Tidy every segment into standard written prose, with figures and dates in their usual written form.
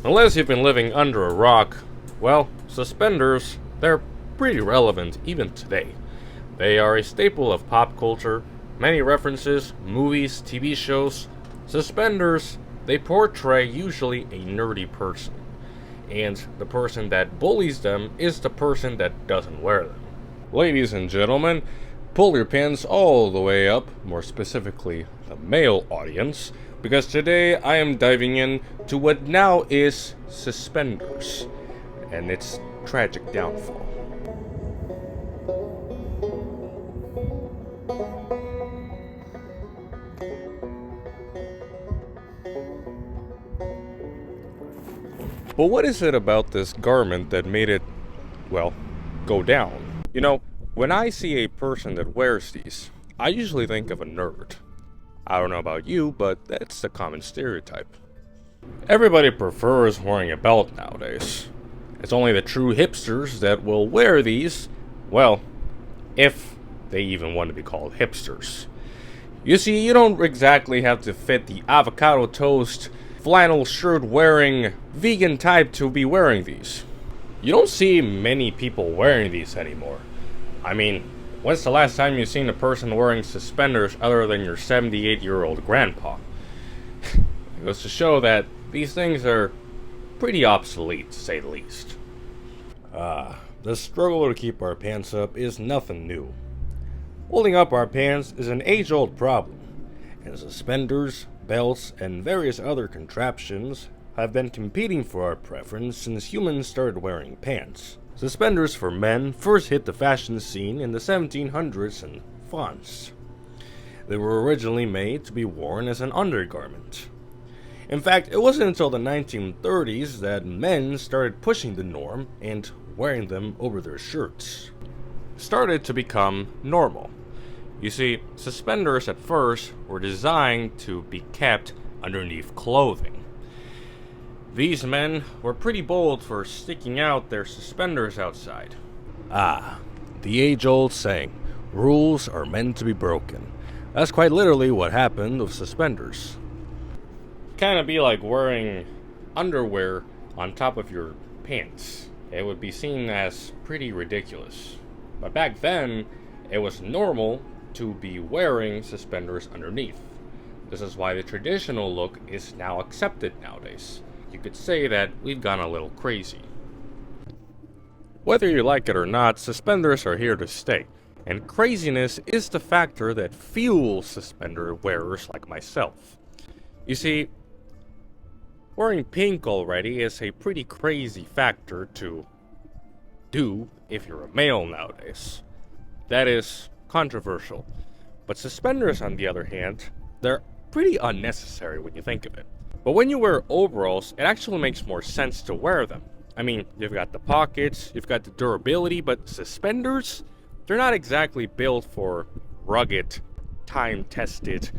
Unless you've been living under a rock, well, suspenders, they're pretty relevant even today. They are a staple of pop culture, many references, movies, TV shows. Suspenders, they portray usually a nerdy person, and the person that bullies them is the person that doesn't wear them. Ladies and gentlemen, pull your pants all the way up, more specifically the male audience, because today I am diving in to what now is suspenders and its tragic downfall. But what is it about this garment that made it, well, go down? You know, when I see a person that wears these, I usually think of a nerd. I don't know about you, but that's the common stereotype. Everybody prefers wearing a belt nowadays. It's only the true hipsters that will wear these, well, if they even want to be called hipsters. You see, you don't exactly have to fit the avocado toast, flannel shirt wearing vegan type to be wearing these. You don't see many people wearing these anymore. I mean, when's the last time you've seen a person wearing suspenders other than your 78-year-old grandpa? It goes to show that these things are pretty obsolete, to say the least. The struggle to keep our pants up is nothing new. Holding up our pants is an age-old problem, and suspenders, belts, and various other contraptions have been competing for our preference since humans started wearing pants. Suspenders for men first hit the fashion scene in the 1700s in France. They were originally made to be worn as an undergarment. In fact, it wasn't until the 1930s that men started pushing the norm and wearing them over their shirts. It started to become normal. You see, suspenders at first were designed to be kept underneath clothing. These men were pretty bold for sticking out their suspenders outside. The age-old saying, rules are meant to be broken. That's quite literally what happened with suspenders. Kinda be like wearing underwear on top of your pants. It would be seen as pretty ridiculous. But back then, it was normal to be wearing suspenders underneath. This is why the traditional look is now accepted nowadays. You could say that we've gone a little crazy. Whether you like it or not, suspenders are here to stay, and craziness is the factor that fuels suspender wearers like myself. You see, wearing pink already is a pretty crazy factor to do if you're a male nowadays. That is controversial. But suspenders, on the other hand, they're pretty unnecessary when you think of it. But when you wear overalls, it actually makes more sense to wear them. I mean, you've got the pockets, you've got the durability, but suspenders, they're not exactly built for rugged, time-tested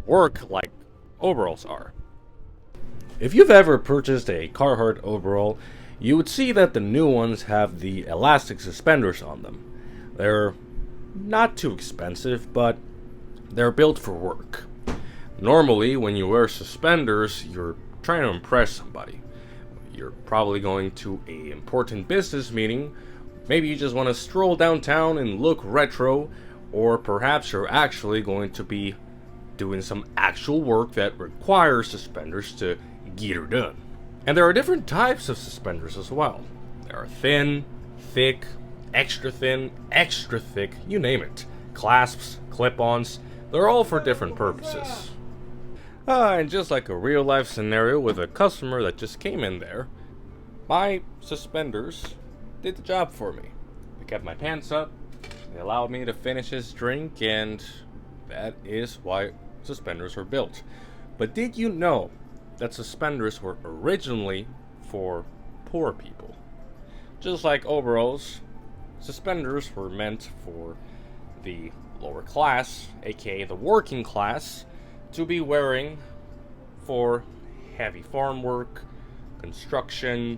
work like overalls are. If you've ever purchased a Carhartt overall, you would see that the new ones have the elastic suspenders on them. They're not too expensive, but they're built for work. Normally, when you wear suspenders, you're trying to impress somebody. You're probably going to an important business meeting. Maybe you just want to stroll downtown and look retro, or perhaps you're actually going to be doing some actual work that requires suspenders to get her done. And there are different types of suspenders as well. There are thin, thick, extra thin, extra thick, you name it. Clasps, clip-ons, they're all for different purposes. And just like a real life scenario with a customer that just came in there, my suspenders did the job for me. They kept my pants up, they allowed me to finish his drink, and that is why suspenders were built. But did you know that suspenders were originally for poor people? Just like overalls, suspenders were meant for the lower class, aka the working class, to be wearing for heavy farm work, construction,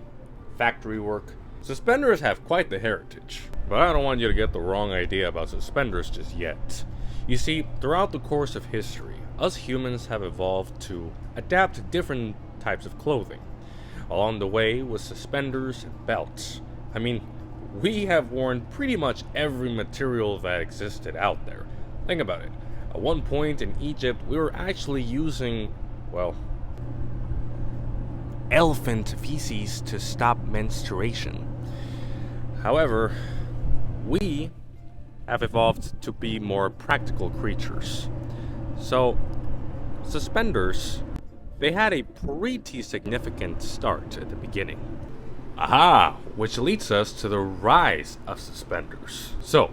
factory work. Suspenders have quite the heritage, but I don't want you to get the wrong idea about suspenders just yet. You see, throughout the course of history, us humans have evolved to adapt to different types of clothing. Along the way was suspenders and belts. I mean, we have worn pretty much every material that existed out there. Think about it. At one point in Egypt, we were actually using, well, elephant feces to stop menstruation. However, we have evolved to be more practical creatures. So, suspenders, they had a pretty significant start at the beginning. Aha! Which leads us to the rise of suspenders. So,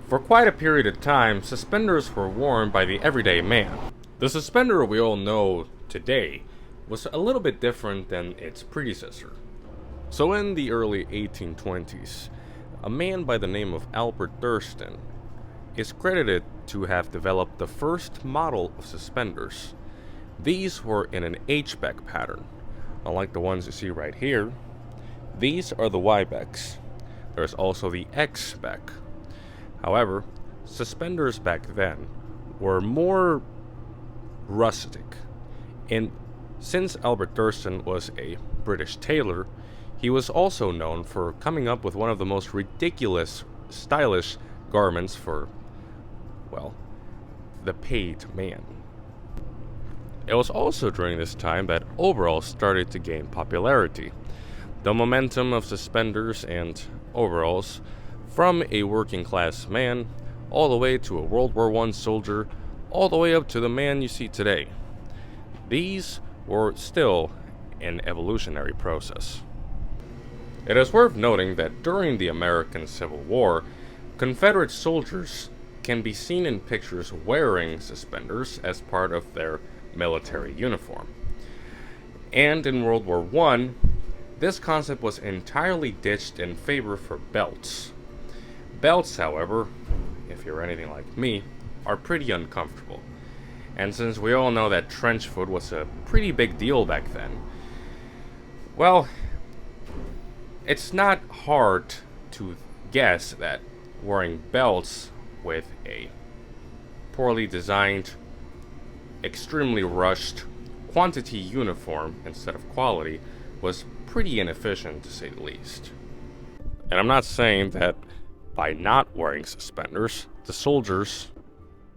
for quite a period of time, suspenders were worn by the everyday man. The suspender we all know today was a little bit different than its predecessor. So in the early 1820s, a man by the name of Albert Thurston is credited to have developed the first model of suspenders. These were in an H-back pattern. Unlike the ones you see right here, these are the Y-backs. There's also the X-back. However, suspenders back then were more rustic. And since Albert Thurston was a British tailor, he was also known for coming up with one of the most ridiculous, stylish garments for, well, the paid man. It was also during this time that overalls started to gain popularity. The momentum of suspenders and overalls, from a working class man all the way to a World War I soldier, all the way up to the man you see today. These were still an evolutionary process. It is worth noting that during the American Civil War, Confederate soldiers can be seen in pictures wearing suspenders as part of their military uniform. And in World War I, this concept was entirely ditched in favor for belts. Belts, however, if you're anything like me, are pretty uncomfortable. And since we all know that trench foot was a pretty big deal back then, well, it's not hard to guess that wearing belts with a poorly designed, extremely rushed quantity uniform instead of quality was pretty inefficient, to say the least. And I'm not saying that by not wearing suspenders, the soldiers,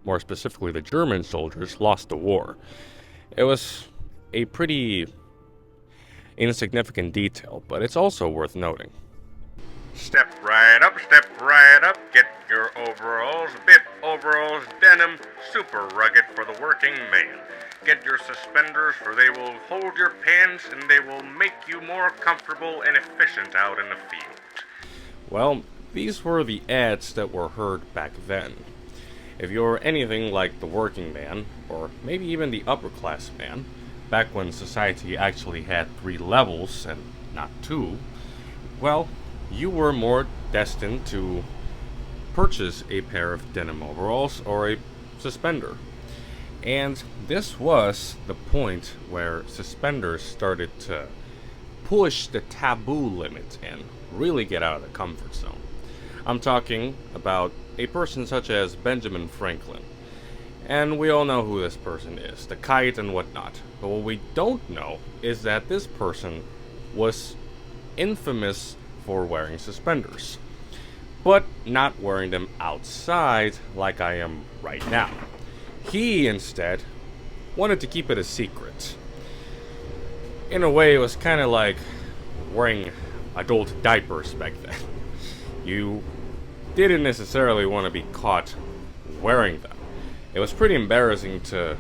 more specifically the German soldiers, lost the war. It was a pretty insignificant detail, but it's also worth noting. Step right up, get your overalls, bib overalls, denim, super rugged for the working man. Get your suspenders for they will hold your pants and they will make you more comfortable and efficient out in the field. Well, these were the ads that were heard back then. If you're anything like the working man, or maybe even the upper class man, back when society actually had 3 levels and not 2, well, you were more destined to purchase a pair of denim overalls or a suspender. And this was the point where suspenders started to push the taboo limit and really get out of the comfort zone. I'm talking about a person such as Benjamin Franklin. And we all know who this person is, the kite and whatnot. But what we don't know is that this person was infamous for wearing suspenders, but not wearing them outside like I am right now. He instead wanted to keep it a secret. In a way, it was kind of like wearing adult diapers back then. You didn't necessarily want to be caught wearing them. It was pretty embarrassing to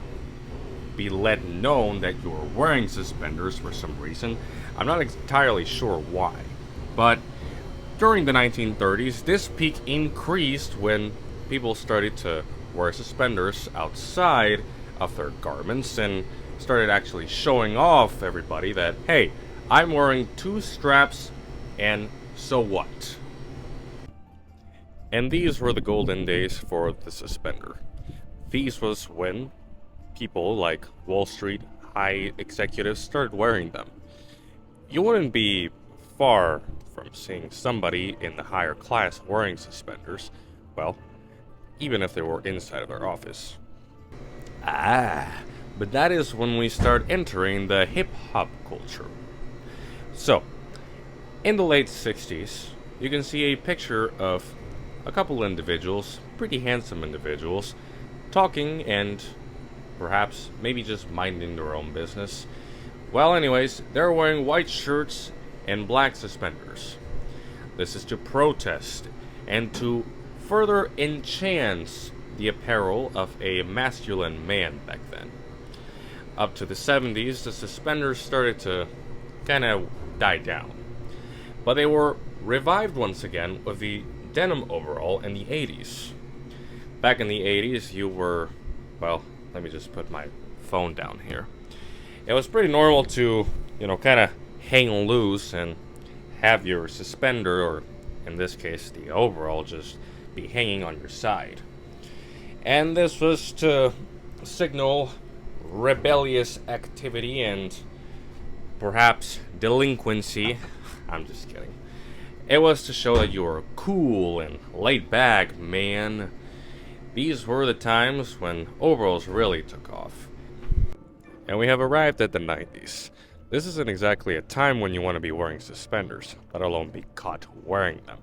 be let known that you were wearing suspenders for some reason. I'm not entirely sure why. But during the 1930s, this peak increased when people started to wear suspenders outside of their garments and started actually showing off everybody that, hey, I'm wearing 2 straps and so what? And these were the golden days for the suspender. These was when people like Wall Street high executives started wearing them. You wouldn't be far from seeing somebody in the higher class wearing suspenders, well, even if they were inside of their office. But that is when we start entering the hip-hop culture. So, in the late 60s, you can see a picture of a couple individuals, pretty handsome individuals, talking and perhaps maybe just minding their own business. Well, anyways, they're wearing white shirts and black suspenders. This is to protest and to further enhance the apparel of a masculine man back then. Up to the 70s, the suspenders started to kind of die down. But they were revived once again with the denim overall in the 80s. Back in the 80s, you were, well, let me just put my phone down here. It was pretty normal to, kind of hang loose and have your suspender, or in this case, the overall, just be hanging on your side. And this was to signal rebellious activity and perhaps delinquency. I'm just kidding. It was to show that you were cool and laid back, man. These were the times when overalls really took off. And we have arrived at the 90s. This isn't exactly a time when you want to be wearing suspenders, let alone be caught wearing them.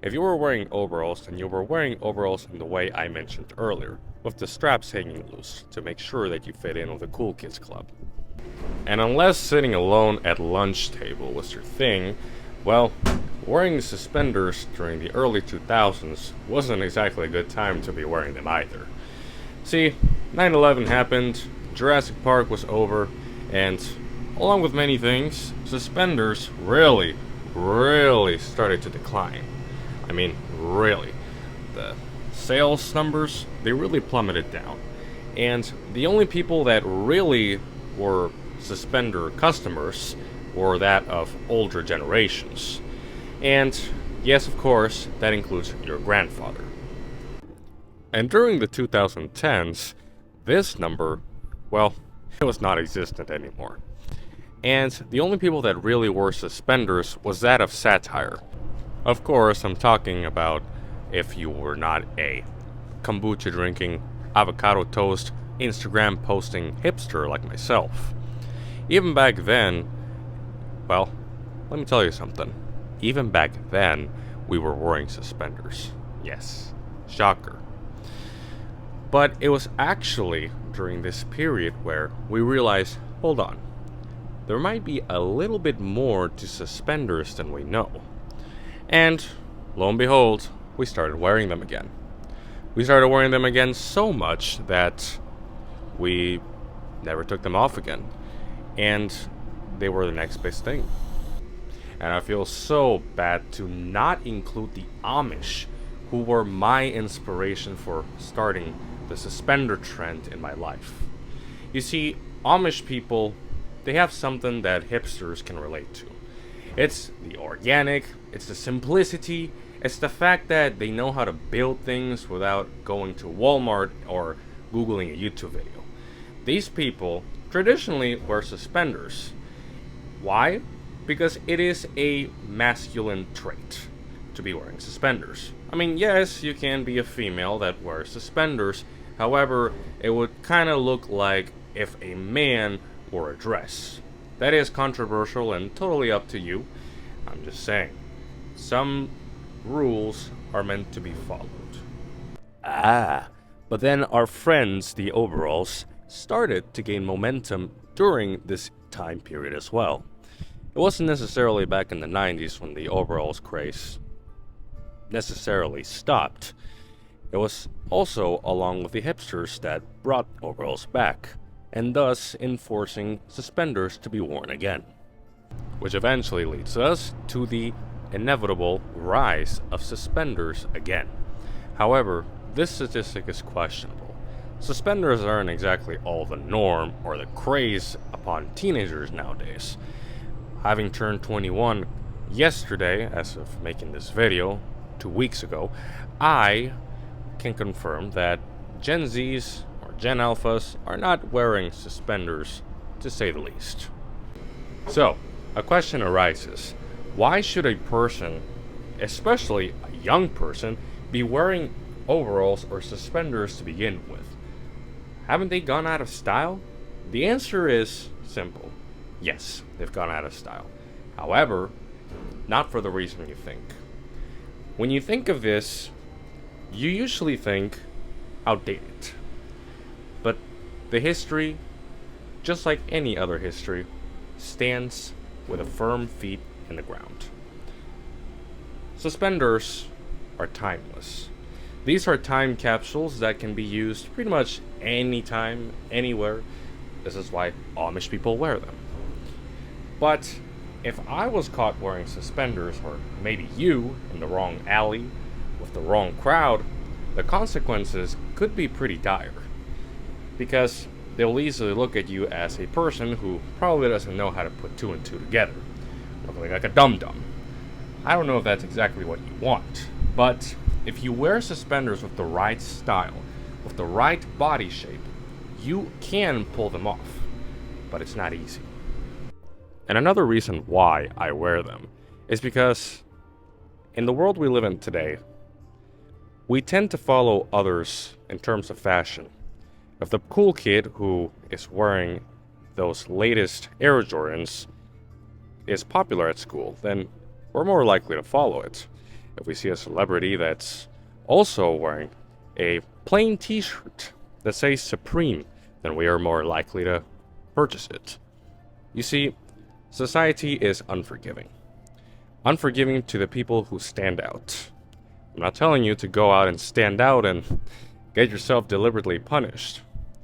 If you were wearing overalls, then you were wearing overalls in the way I mentioned earlier, with the straps hanging loose to make sure that you fit in with the cool kids club. And unless sitting alone at lunch table was your thing, well, wearing suspenders during the early 2000s wasn't exactly a good time to be wearing them either. See, 9/11 happened, Jurassic Park was over, and along with many things, suspenders really started to decline. I mean, really. The sales numbers, they really plummeted down. And the only people that really were suspender customers were that of older generations. And yes, of course, that includes your grandfather. And during the 2010s, this number, well, it was not existent anymore. And the only people that really wore suspenders was that of satire. Of course, I'm talking about if you were not a kombucha drinking, avocado toast, Instagram posting hipster like myself. Even back then, well, let me tell you something. Even back then, we were wearing suspenders. Yes, shocker. But it was actually during this period where we realized, hold on, there might be a little bit more to suspenders than we know. And lo and behold, we started wearing them again. We started wearing them again so much that we never took them off again. And they were the next best thing. And I feel so bad to not include the Amish, who were my inspiration for starting the suspender trend in my life. You see, Amish people, they have something that hipsters can relate to. It's the organic, it's the simplicity, it's the fact that they know how to build things without going to Walmart or Googling a YouTube video. These people traditionally wear suspenders. Why? Because it is a masculine trait to be wearing suspenders. I mean, yes, you can be a female that wears suspenders, however, it would kind of look like if a man wore a dress. That is controversial and totally up to you. I'm just saying. Some rules are meant to be followed. But then our friends, the overalls, started to gain momentum during this time period as well. It wasn't necessarily back in the 90s when the overalls craze necessarily stopped. It was also along with the hipsters that brought overalls back, and thus enforcing suspenders to be worn again. Which eventually leads us to the inevitable rise of suspenders again. However, this statistic is questionable. Suspenders aren't exactly all the norm or the craze upon teenagers nowadays. Having turned 21 yesterday, as of making this video, 2 weeks ago, I can confirm that Gen Zs or Gen Alphas are not wearing suspenders, to say the least. So, a question arises. Why should a person, especially a young person, be wearing overalls or suspenders to begin with? Haven't they gone out of style? The answer is simple. Yes, they've gone out of style. However, not for the reason you think. When you think of this, you usually think outdated. But the history, just like any other history, stands with a firm feet in the ground. Suspenders are timeless. These are time capsules that can be used pretty much anytime, anywhere. This is why Amish people wear them. But if I was caught wearing suspenders, or maybe you in the wrong alley with the wrong crowd, the consequences could be pretty dire. Because they'll easily look at you as a person who probably doesn't know how to put two and two together, looking like a dum-dum. I don't know if that's exactly what you want, but if you wear suspenders with the right style, with the right body shape, you can pull them off, but it's not easy. And another reason why I wear them is because in the world we live in today, we tend to follow others in terms of fashion. If the cool kid who is wearing those latest Air Jordans is popular at school, then we're more likely to follow it. If we see a celebrity that's also wearing a plain t-shirt that says Supreme, then we are more likely to purchase it. You see, society is unforgiving. Unforgiving to the people who stand out. I'm not telling you to go out and stand out and get yourself deliberately punished.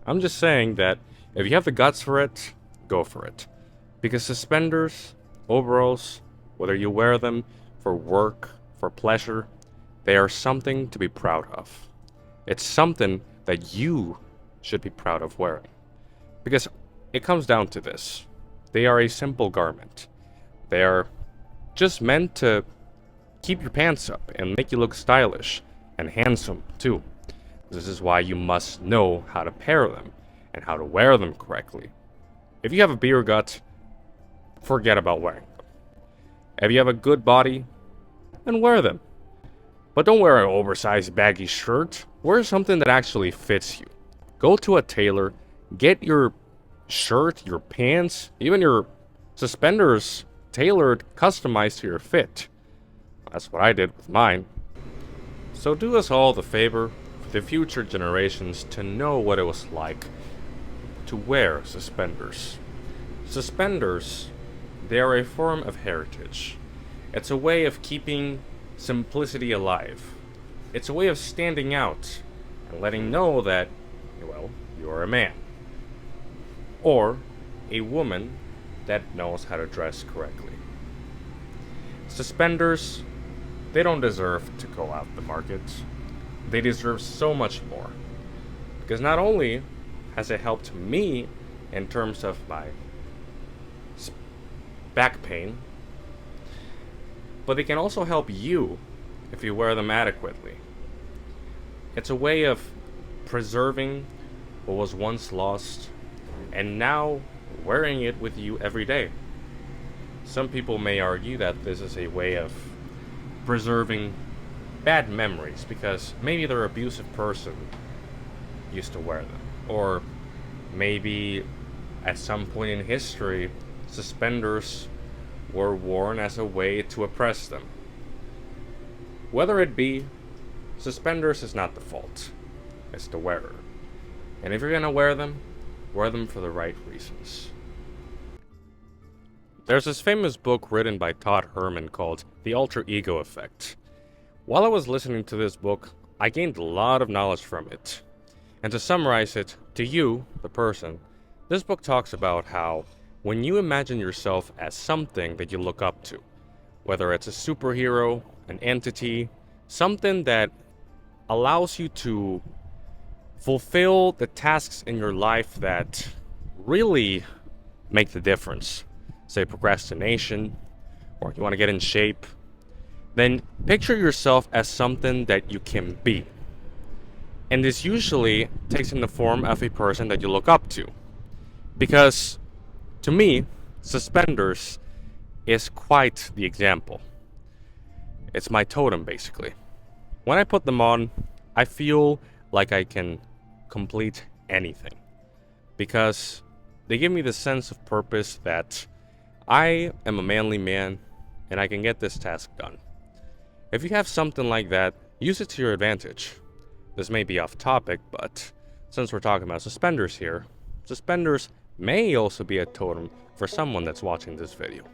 I'm just saying that if you have the guts for it, go for it. Because suspenders, overalls, whether you wear them for work, for pleasure, they are something to be proud of. It's something that you should be proud of wearing. Because it comes down to this. They are a simple garment. They are just meant to keep your pants up and make you look stylish and handsome too. This is why you must know how to pair them and how to wear them correctly. If you have a beer gut, forget about wearing them. If you have a good body, then wear them. But don't wear an oversized baggy shirt. Wear something that actually fits you. Go to a tailor, get your shirt, your pants, even your suspenders tailored, customized to your fit. That's what I did with mine. So do us all the favor, for the future generations, to know what it was like to wear suspenders. Suspenders, they are a form of heritage. It's a way of keeping simplicity alive. It's a way of standing out and letting know that, well, you're a man. Or a woman that knows how to dress correctly. Suspenders, they don't deserve to go out the market. They deserve so much more. Because not only has it helped me in terms of my back pain, but they can also help you if you wear them adequately. It's a way of preserving what was once lost and now wearing it with you every day. Some people may argue that this is a way of preserving bad memories because maybe their abusive person used to wear them. Or maybe at some point in history, suspenders were worn as a way to oppress them. Whether it be, suspenders is not the fault. It's the wearer. And if you're gonna wear them for the right reasons. There's this famous book written by Todd Herman called The Alter Ego Effect. While I was listening to this book, I gained a lot of knowledge from it. And to summarize it to you, the person, this book talks about how when you imagine yourself as something that you look up to, whether it's a superhero, an entity, something that allows you to fulfill the tasks in your life that really make the difference, say procrastination, or you want to get in shape, then picture yourself as something that you can be. And this usually takes in the form of a person that you look up to. Because, to me, suspenders is quite the example. It's my totem, basically. When I put them on, I feel like I can complete anything. Because they give me the sense of purpose that I am a manly man, and I can get this task done. If you have something like that, use it to your advantage. This may be off topic, but since we're talking about suspenders here, suspenders may also be a totem for someone that's watching this video.